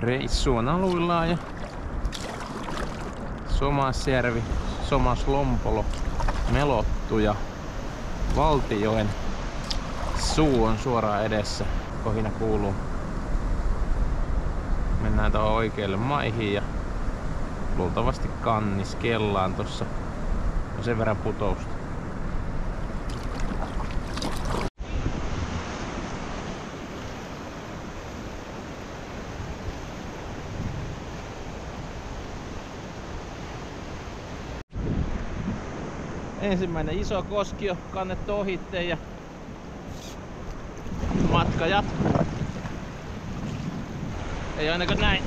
reissuun aluillaan ja Somasjärvi, Somaslompolo, Melottu ja Valtioen suu on suoraan edessä. Kohina kuuluu. Mennään tuohon oikeille maihin ja luultavasti kanniskellaan tossa. On sen verran putousta. Ensimmäinen iso koski on kannettu ohitteen ja matka jatkuu. Ei ainakaan näin.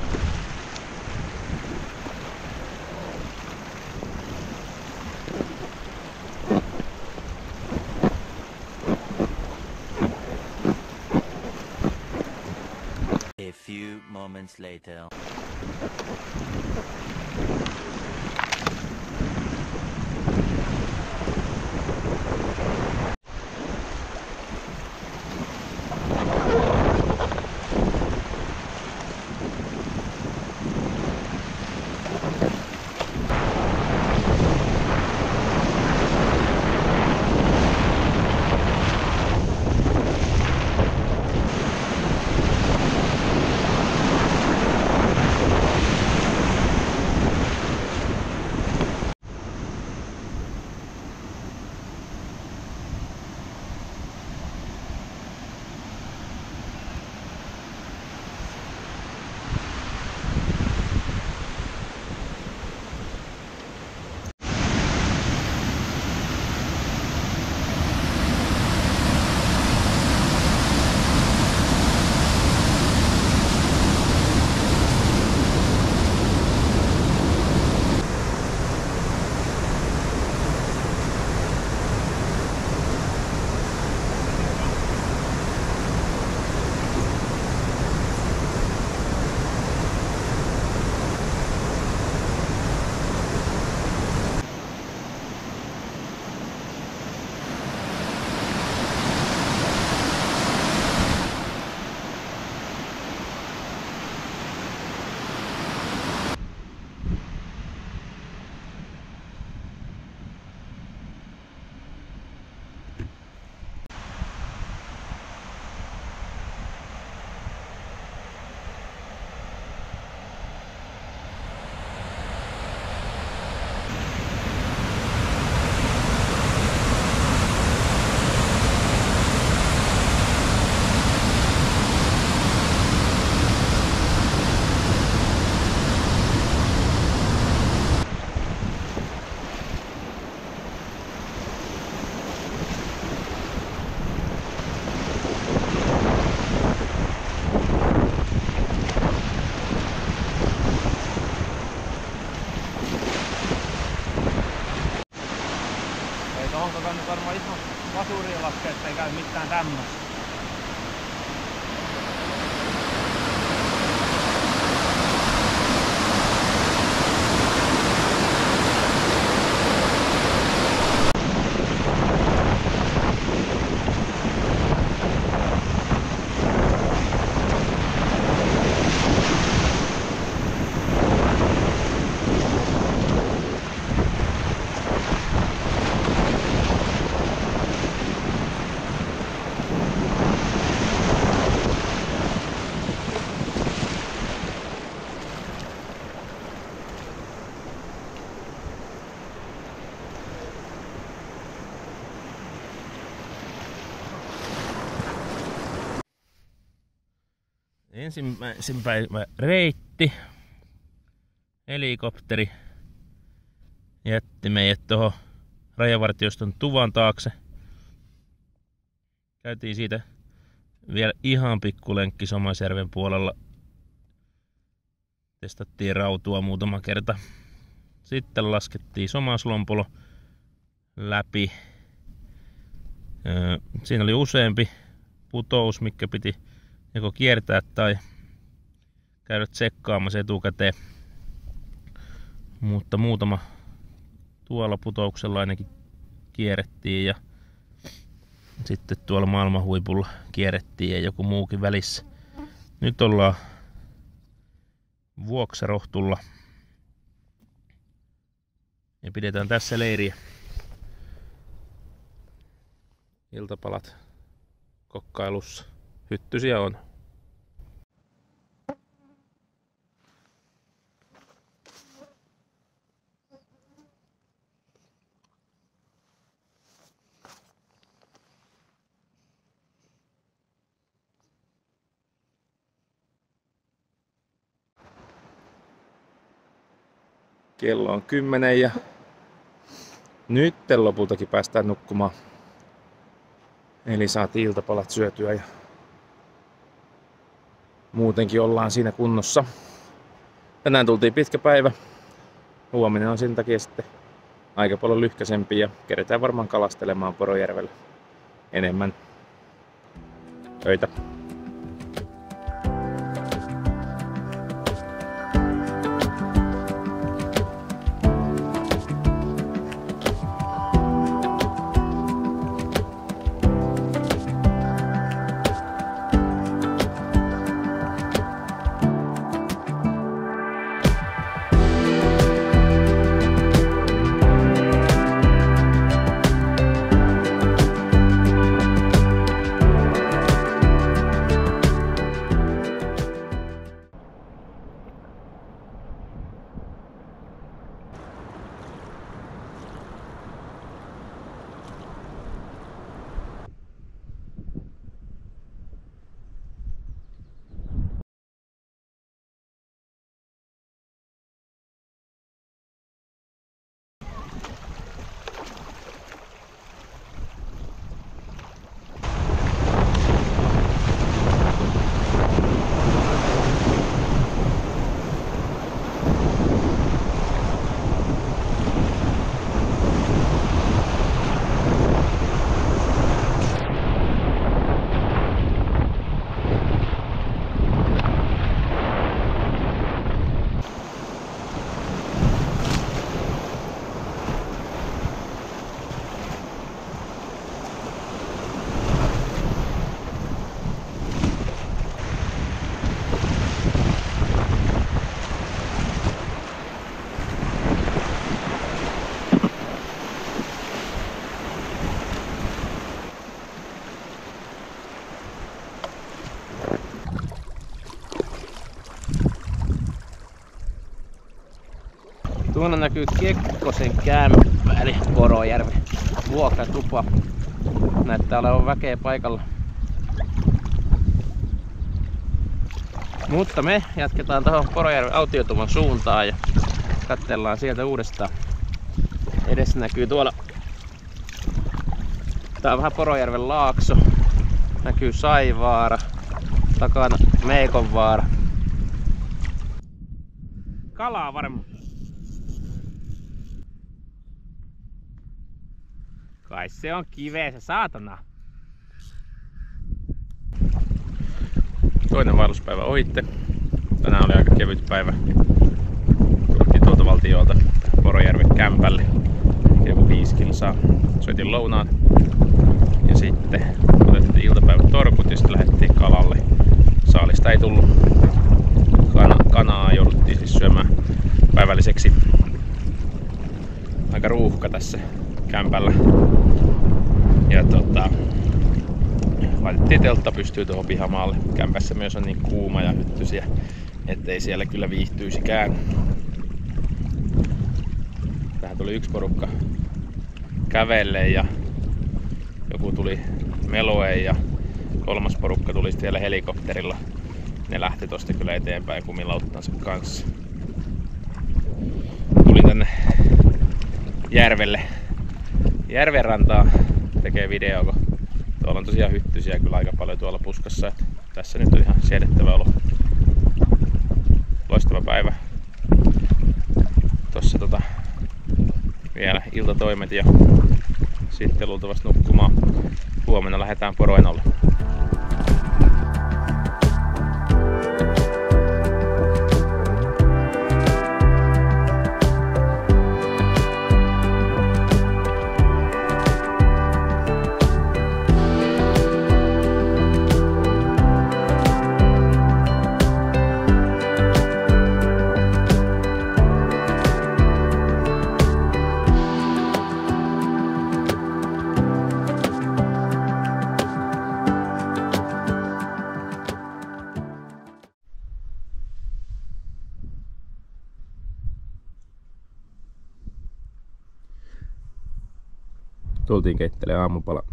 A few moments later. Onko kannut varmaan ihan vasuria laskea, ettei käy mitään tämmöistä. Ensimmäisen päivän reitti, helikopteri jätti meidät tuohon rajavartioston tuvan taakse. Käytiin siitä vielä ihan pikkulenkki Somasjärven puolella. Testattiin rautua muutama kerta. Sitten laskettiin Somaslompolo läpi. Siinä oli useampi putous, mikä piti joko kiertää tai käydä tsekkaamassa etukäteen. Mutta muutama tuolla putouksella ainakin kierrettiin ja sitten tuolla maailmanhuipulla kierrettiin ja joku muukin välissä. Nyt ollaan Vuoksarohtulla. Ja pidetään tässä leiriä. Iltapalat kokkailussa. Hyttysiä on. Kello on 10 ja nyt lopultakin päästään nukkumaan. Eli saatiin iltapalat syötyä ja muutenkin ollaan siinä kunnossa. Tänään tultiin pitkä päivä. Huominen on sen takia sitten aika paljon lyhkäisempi ja keretään varmaan kalastelemaan Porojärvellä enemmän öitä. Tuolla näkyy Kekkosen kämppä, eli Porojärven vuokratupa. Näyttää olevan väkeä paikalla. Mutta me jatketaan tuohon Porojärven autiotuvan suuntaan ja katsellaan sieltä uudestaan. Edessä näkyy tuolla, tää on vähän Porojärven laakso. Näkyy Saivaara, takana Meikonvaara. Kalaa varmaan. Kai se on kiveessä, saatana. Toinen vaelluspäivä ohitte. Tänään oli aika kevyt päivä. Tultiin tuolta valtiolta Porojärven kämpälle. Joku 5 kilsaa. Syötiin lounaat. Ja sitten otettiin iltapäivän torkut ja sitten lähdettiin kalalle. Saalista ei tullut. Kanaa jouduttiin siis syömään päivälliseksi. Aika ruuhka tässä kämpällä. Ja laitettiin teltta pystyy tuohon pihamaalle. Kämpässä myös on niin kuuma ja hyttysiä, ettei siellä kyllä viihtyisikään. Tähän tuli yksi porukka kävelle ja joku tuli meloeen ja kolmas porukka tuli sitten vielä helikopterilla. Ne lähti tosta kyllä eteenpäin kumilauttansa kanssa. Tulin tänne järven rantaan tekee videoa, kun tuolla on tosiaan hyttysiä kyllä aika paljon tuolla puskassa. Että tässä nyt on ihan siedettävä olo. Loistava päivä. Tossa vielä iltatoimet ja sitten luultavasti nukkumaan. Huomenna lähdetään Poroenolle. tultiin keittelemään aamupala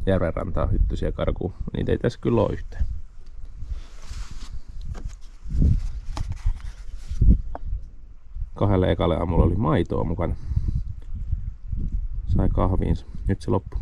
järvenrantaan hyttysiä karkuun. Niitä ei tässä kyllä ole yhtään. Kahdelle ekalle aamulla oli maitoa mukana. Sai kahviinsa. Nyt se loppui.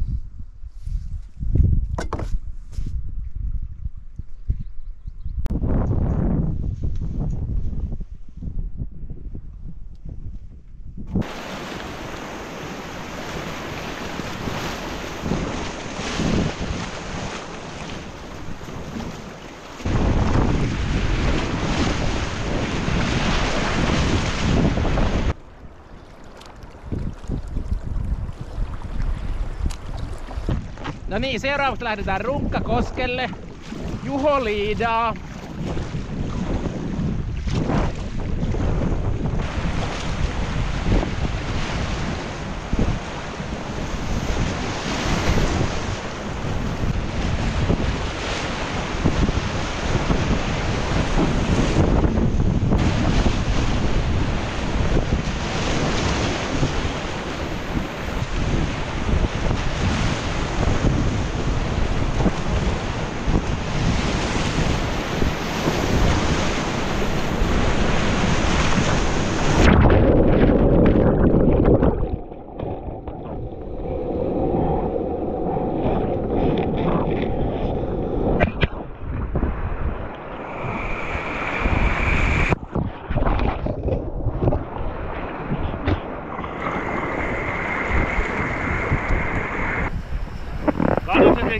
No niin, seuraavaksi lähdetään Runkkakoskelle. Juho liidaa.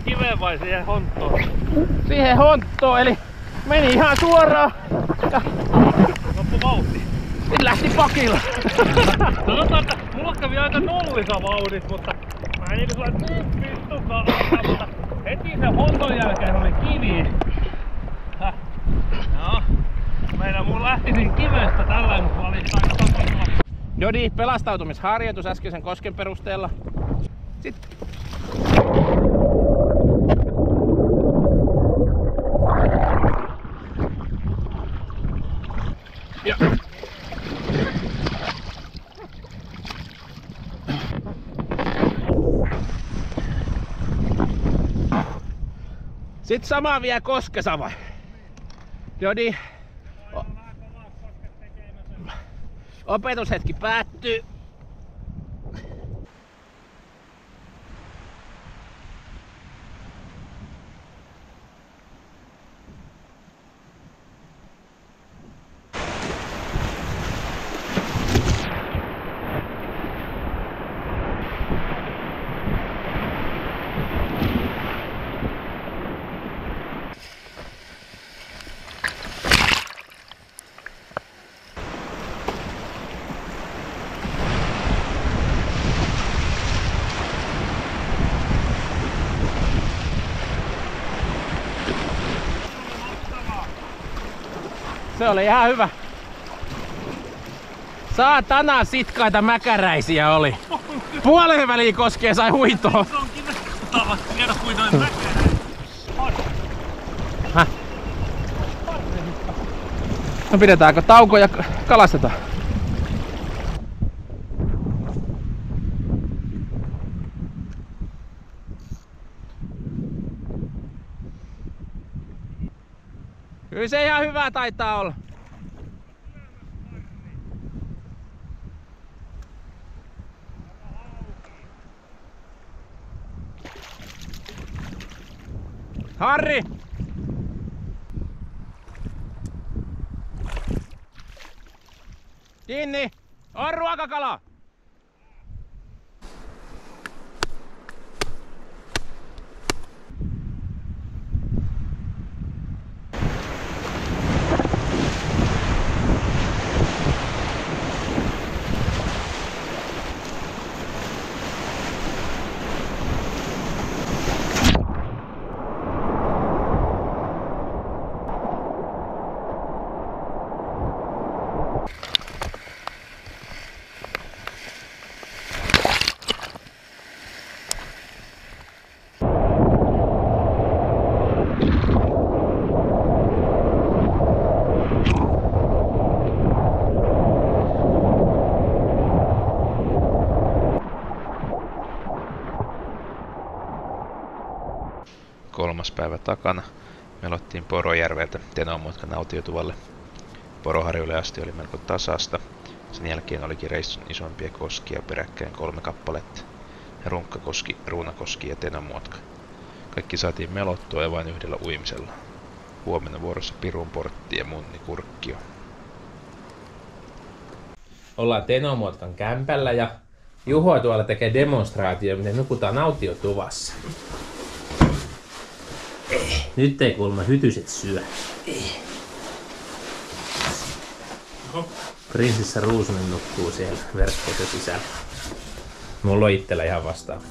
Kiveen vai siihen honttoon? Siihen honttoon, eli meni ihan suoraan. Ja loppu vauhti. nyt lähti pakilla. Sanotaan, että mulla kävi aika nollisa vauhdit, mutta mä en niinku sulla vittukaan alkaa, mutta heti sen honton jälkeen oli kivi. No, mun lähti siinä kivestä tällä, mutta mä olin aika tapahtuma. Jodi, pelastautumisharjoitus äskeisen kosken perusteella. Sitten. Ja. Sitten sama vielä koskessa vai? Jodi. Opetushetki päättyy. Se oli ihan hyvä. Saatana sitkaita mäkäräisiä oli. Puoleen väliin koskee sai huitoa. Se on kiva katsoa viedä huitoin mäkäräisiä. Häh? No pidetäänkö tauko ja kalastetaan? Kyllä se ihan hyvä taitaa olla. Harri! Kiinni! On ruokakala! päivä takana. Me aloittiin Porojärveltä Tenomuotkan autiotuvalle. Poroharjulle asti oli melko tasasta. Sen jälkeen olikin reissun isompia koskia peräkkäin 3 kappaletta. Runkkakoski, Ruunakoski ja Tenomuotka. Kaikki saatiin melottua ja vain yhdellä uimisella. Huomenna vuorossa Pirun portti ja Munni Kurkkio. Ollaan Tenomuotkan kämpällä ja Juho tuolla tekee demonstraatio, miten nukutaan autiotuvassa. Nyt ei kuulemma hytyset syö. Prinsessa Ruusunen nukkuu siellä verkkoisen sisällä. Mulla on itsellä ihan vastaava.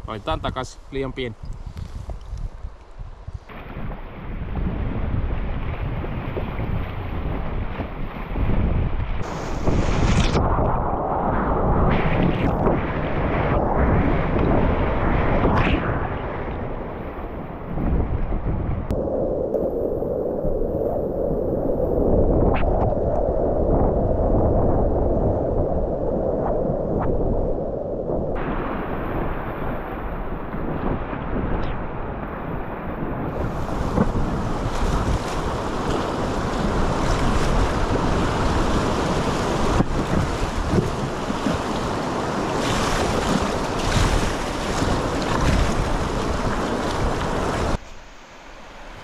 Laitetaan takas, liian pieni.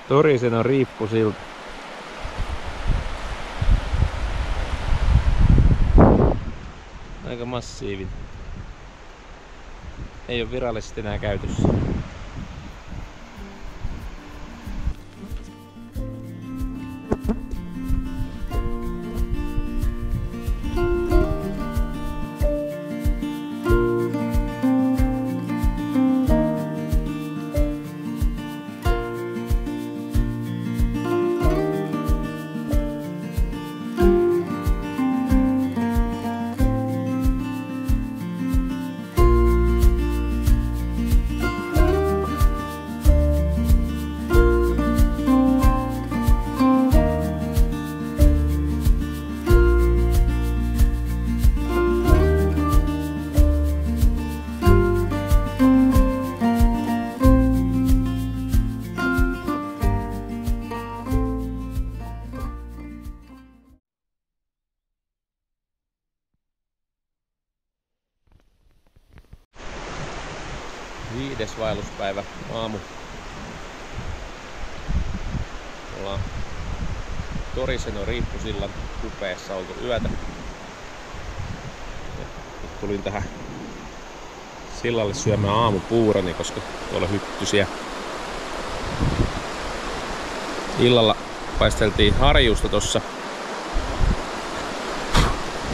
Torisenon riippusilta. Aika massiivinen. Ei ole virallisesti enää käytössä. Viides vaelluspäivä aamu. Ollaan Torisenon riippusillan kupeessa oltu yötä. Nyt tulin tähän sillalle syömään aamupuuroni, koska tuolla hyttysiä. Illalla paisteltiin harjusta tossa.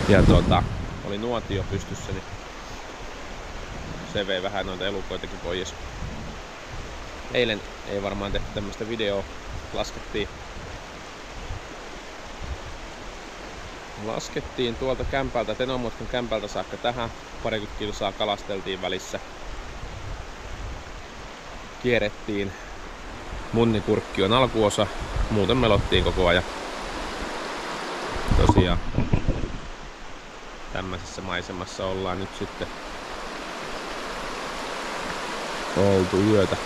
Ja oli nuotio pystyssä, niin se vei vähän noita elukoitakin pois. Eilen ei varmaan tehty tämmöstä videoa. Laskettiin tuolta kämpältä, Tenomutkan kämpältä saakka tähän. 20 kilsaa kalasteltiin välissä. Kierrettiin. Munnikurkki on alkuosa. Muuten melottiin koko ajan. Tosiaan tämmöisessä maisemassa ollaan nyt sitten oltu yötä.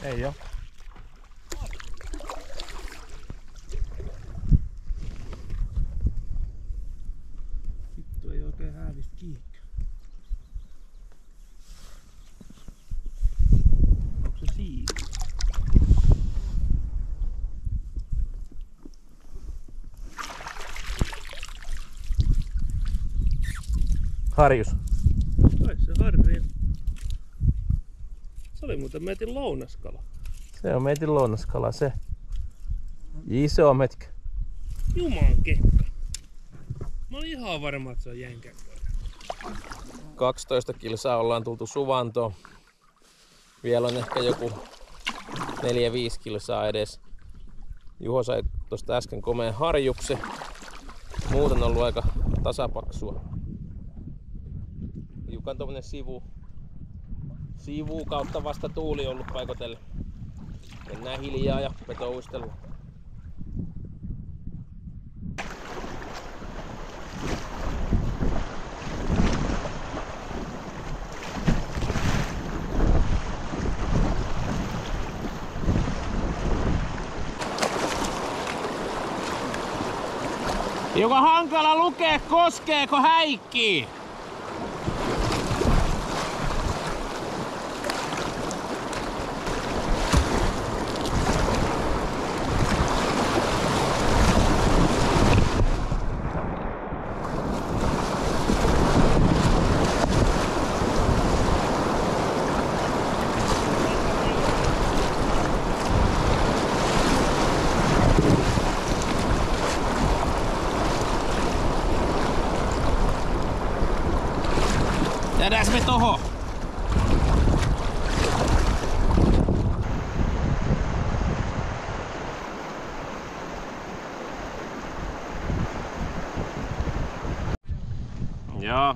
Ei oo. Vittu ei oikein häävistä kiikkä. Onko se siivi? Harjus. Kai se harri. Se oli muuten meitin lounaskala. Se on meitin lounaskala se. Iso metkä. Juman kekka. Mä olin ihan varma, että se on jänkäkoira. 12 kilsaa ollaan tultu suvantoon. Vielä on ehkä joku 4-5 kilsaa edes. Juho sai tosta äsken komeen harjuksi. Muuten on ollut aika tasapaksua. Hiukan tommonen sivu kautta vasta tuuli ollut paikotelle. Mennään hiljaa ja vetouistelua. Joka hankala lukea, koskeeko häikkii. Jäädääs me toho? Joo.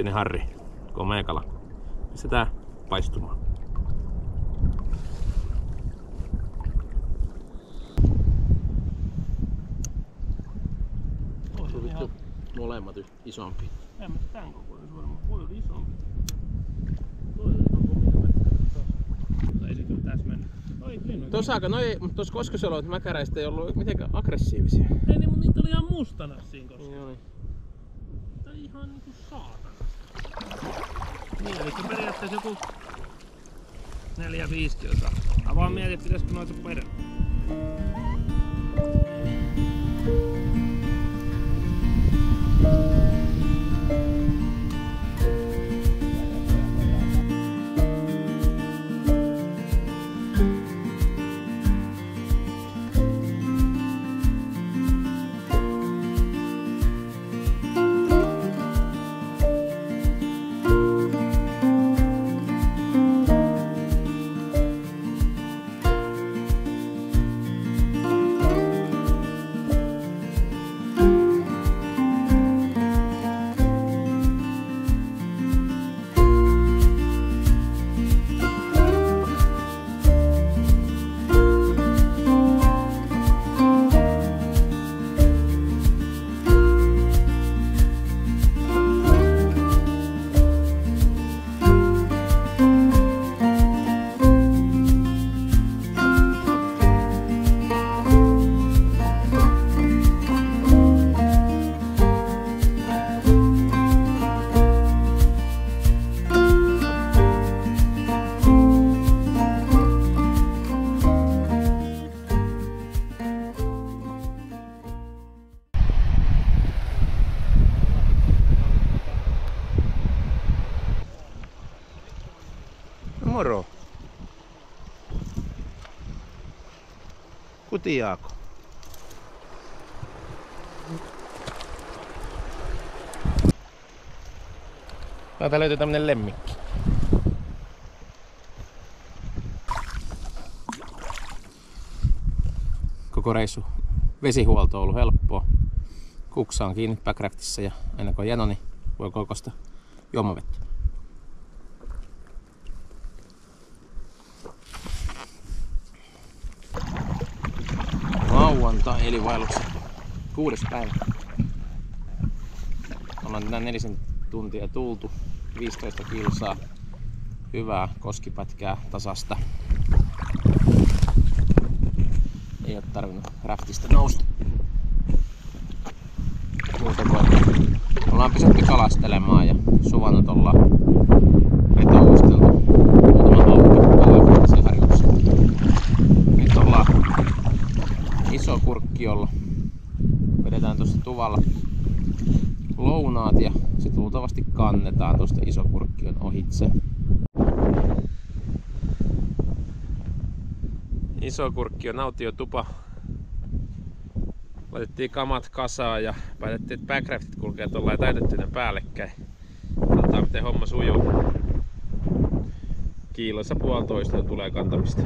$40 harri, komea kala. Pistetään paistumaan. Molemmat isompi. En mä tän kokoinen suoraan, voi olla isompi. Ei se kyllä tässä mennä. Tosaako tuossa koskosella mäkäräistä ei ollut mitenkään aggressiivisia? Ei niin, mutta niitä oli ihan mustana siinä koska. Joo niin. Tai ihan niinku saatana. Niin, eli periaatteessa joku 4-5 kilsaa. Mä vaan mietin, pitäisikö noita perään. Moro. Kutiaako? Täältä löytyy tämmönen lemmikki. Koko reissu vesihuolto on ollut helppoa. Kuksa on kiinni Backraftissa ja aina kun on jano, niin voi kokosta juomavettä. Lauantai eli vaelluksen 6. päivä. Ollaan tänään 4 tuntia tultu, 15 kilsaa, hyvää koskipätkää tasasta. Ei ole tarvinnut raftista nousta. Muuten ollaan pysytty kalastelemaan ja suvannot ollaan vetouisteltu muutama hauki alavuotisen harjuksessa. Nyt ollaan Isokurkkiolla. Vedetään tuossa tuvalla lounaat ja sitten luultavasti kannetaan tuosta Isokurkkion ohitse. Isokurkkion autiotupa. Laitettiin kamat kasaan ja päätettiin, että Backraftit kulkee tuollain täytettynä päällekkäin. Katsotaan miten homma sujuu. Kiilossa 1,5 tulee kantamista.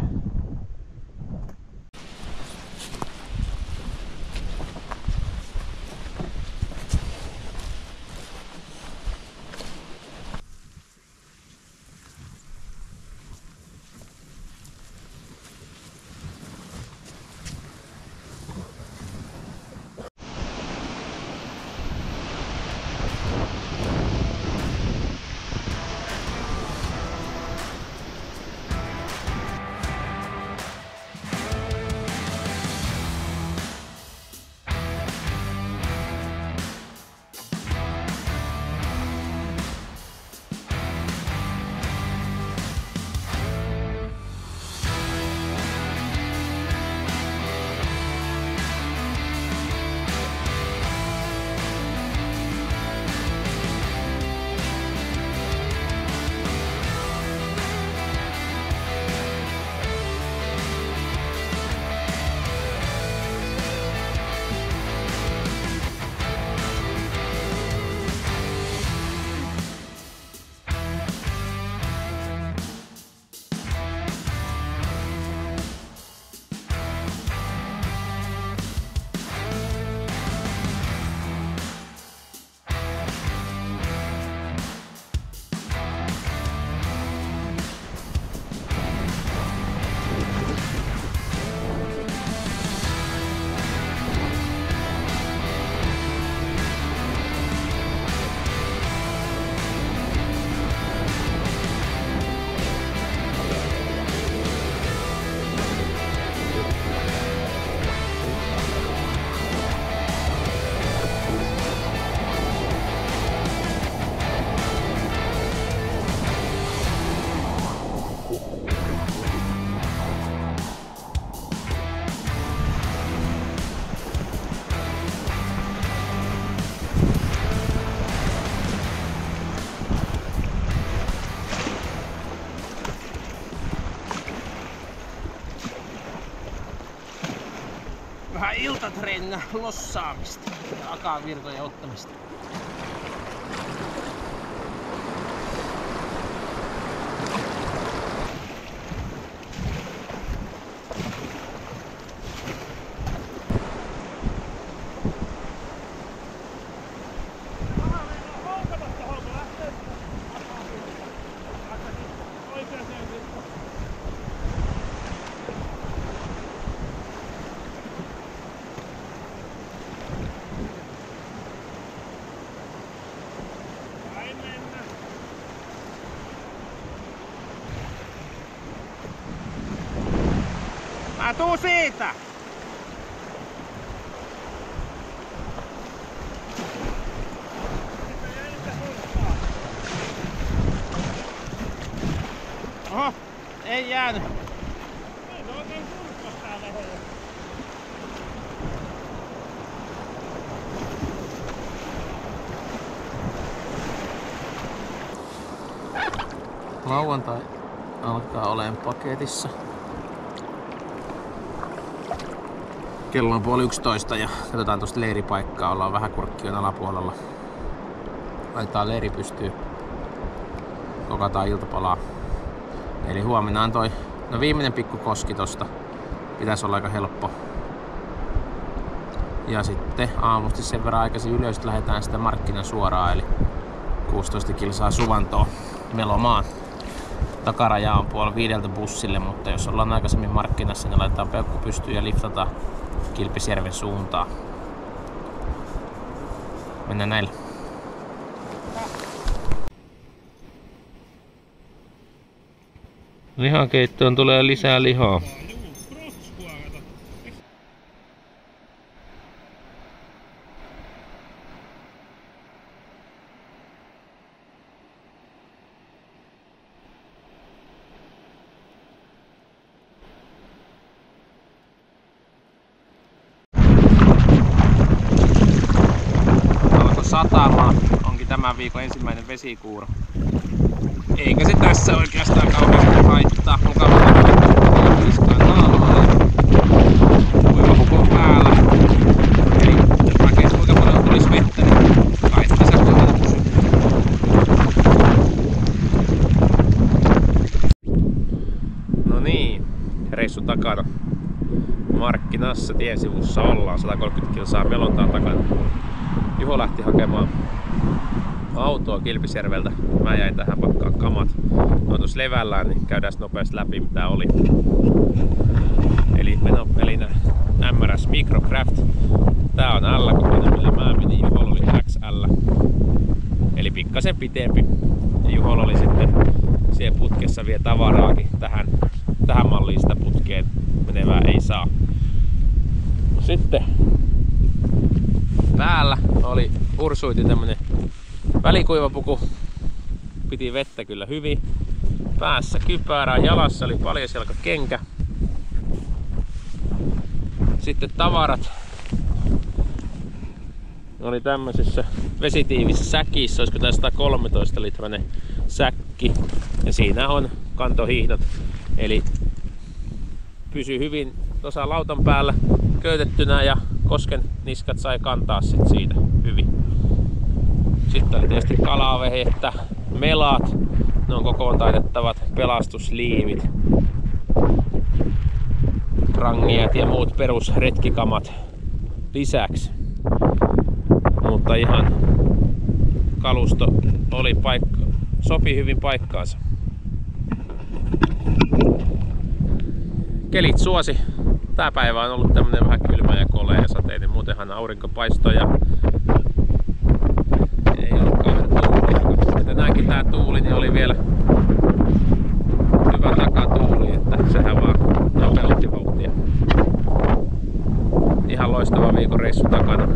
Vähän iltatreeninä lossaamista ja akavirtojen ottamista. Mä tuu siitä! Oho, ei jäänyt. Ei se oikein kurkkas täällä hoja. Lauantai alkaa olemaan paketissa. Kello on 10:30 ja katsotaan tuosta leiripaikkaa. Ollaan vähän Kurkkion alapuolella. Laitetaan leiri pystyyn. Kokataan iltapalaa. Eli huomenna on toi viimeinen pikku koski tosta. Pitäisi olla aika helppo. Ja sitten aamusti sen verran aikaisin ylös, että lähdetään sitä markkinan suoraan. Eli 16 kilsaa Suvantoa melomaan. Takaraja on 4:30 bussille, mutta jos ollaan aikaisemmin markkinassa, niin laitetaan peukku pystyyn ja liftataan Kilpisjärven suuntaan. Mennään näillä. Lihakeittoon tulee lisää lihaa. Alkoi satamaan. Onkin tämän viikon ensimmäinen vesikuuro. Eikä se tässä oikeastaan kauheasti haittaa. Mukavaa piskaa naamalle. Kuivapuku on päällä. Eli jos vaikka kuinka paljon tulisi vettä, niin kai tässä kuivana pysyy. No niin, reissu takana. Markkinassa tiensivussa ollaan. 130 kilsaa melontaa takana. Juho lähti hakemaan autoa Kilpisjärveltä. Mä jäin tähän pakkaan kamat. Ne on tuossa levällään, niin käydään nopeasti läpi mitä oli. Eli menopelinä MRS Microcraft. Tää on L-kokoinen, millä mä menin. Juholla oli XL. Eli pikkasen pitempi. Ja Juholla oli sitten siellä putkessa vielä tavaraakin. Tähän malliin sitä putkeen menevää ei saa. Sitten päällä oli Ursuitin tämmönen välikuivapuku. Piti vettä kyllä hyvin. Päässä kypärää, jalassa oli paljasjalkakenkä. Sitten tavarat oli tämmöisessä vesitiivissä säkissä. Olisiko tää 113 litrainen säkki. Ja siinä on kantohihnat. Eli pysyy hyvin tuossa lautan päällä köytettynä ja kosken niskat sai kantaa sit siitä hyvin. Sitten oli tietysti kalavehjettä, melat, ne on kokoon taitettavat, pelastusliivit, rangiat ja muut perusretkikamat lisäksi. Mutta ihan kalusto oli sopi hyvin paikkaansa. Kelit suosi. Tää päivä on ollut tämmönen vähän kylmä ja kolea ja sateinen. Muutenhan aurinko paistoi ja ei ollut kauhean tuuli. Tänäänkin tää tuuli niin oli vielä hyvä takatuuli, että sehän vaan nopeutti vauhtia. Ihan loistava viikon reissu takana.